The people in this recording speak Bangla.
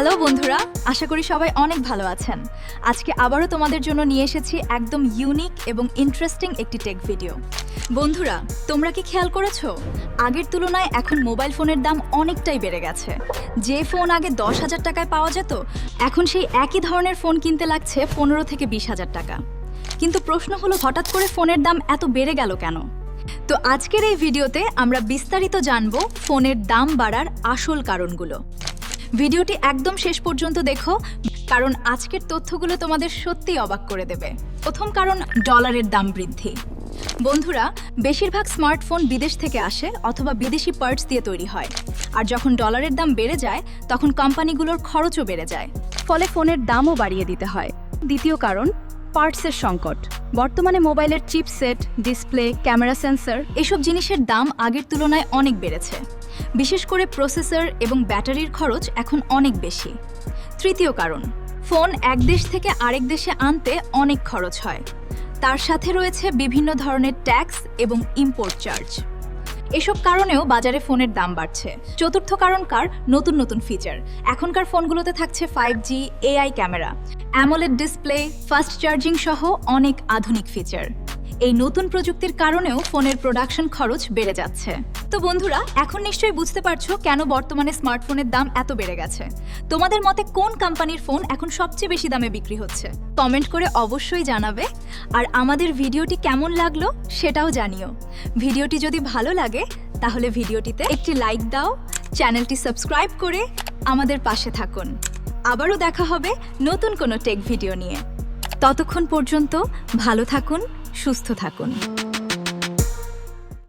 হ্যালো বন্ধুরা, আশা করি সবাই অনেক ভালো আছেন। আজকে আবারও তোমাদের জন্য নিয়ে এসেছি একদম ইউনিক এবং ইন্টারেস্টিং একটি টেক ভিডিও। বন্ধুরা, তোমরা কি খেয়াল করেছো আগের তুলনায় এখন মোবাইল ফোনের দাম অনেকটাই বেড়ে গেছে। যে ফোন আগে 10,000 টাকায় পাওয়া যেত, এখন সেই একই ধরনের ফোন কিনতে লাগছে 15 থেকে 20,000 টাকা। কিন্তু প্রশ্ন হলো, হঠাৎ করে ফোনের দাম এত বেড়ে গেল কেন? তো আজকের এই ভিডিওতে আমরা বিস্তারিত জানব ফোনের দাম বাড়ার আসল কারণগুলো। ভিডিওটি একদম শেষ পর্যন্ত দেখো, কারণ আজকের তথ্যগুলো তোমাদের সত্যিই অবাক করে দেবে। প্রথম কারণ, ডলারের দাম বৃদ্ধি। বন্ধুরা, বেশিরভাগ স্মার্টফোন বিদেশ থেকে আসে অথবা বিদেশি পার্টস দিয়ে তৈরি হয়। আর যখন ডলারের দাম বেড়ে যায়, তখন কোম্পানিগুলোর খরচও বেড়ে যায়, ফলে ফোনের দামও বাড়িয়ে দিতে হয়। দ্বিতীয় কারণ, পার্টসের সংকট। বর্তমানে মোবাইলের চিপসেট, ডিসপ্লে, ক্যামেরা সেন্সর এসব জিনিসের দাম আগের তুলনায় অনেক বেড়েছে। বিশেষ করে প্রসেসর এবং ব্যাটারির খরচ এখন অনেক বেশি। তৃতীয় কারণ, ফোন এক দেশ থেকে আরেক দেশে আনতে অনেক খরচ হয়। তার সাথে রয়েছে বিভিন্ন ধরনের ট্যাক্স এবং ইম্পোর্ট চার্জ। এসব কারণেও বাজারে ফোনের দাম বাড়ছে। চতুর্থ কারণ, নতুন নতুন ফিচার। এখনকার ফোনগুলোতে থাকছে 5G, AI camera, AMOLED display, fast charging সহ অনেক আধুনিক ফিচার। এই নতুন প্রযুক্তির কারণেও ফোনের প্রোডাকশন খরচ বেড়ে যাচ্ছে। তো বন্ধুরা, এখন নিশ্চয়ই বুঝতে পারছো কেন বর্তমানে স্মার্টফোনের দাম এত বেড়ে গেছে। তোমাদের মতে কোন কোম্পানির ফোন এখন সবচেয়ে বেশি দামে বিক্রি হচ্ছে? কমেন্ট করে অবশ্যই জানাবে। আর আমাদের ভিডিওটি কেমন লাগলো সেটাও জানিও। ভিডিওটি যদি ভালো লাগে তাহলে ভিডিওটিতে একটি লাইক দাও, চ্যানেলটি সাবস্ক্রাইব করে আমাদের পাশে থাকুন। আবারও দেখা হবে নতুন কোনো টেক ভিডিও নিয়ে। ততক্ষণ পর্যন্ত ভালো থাকুন, সুস্থ থাকুন।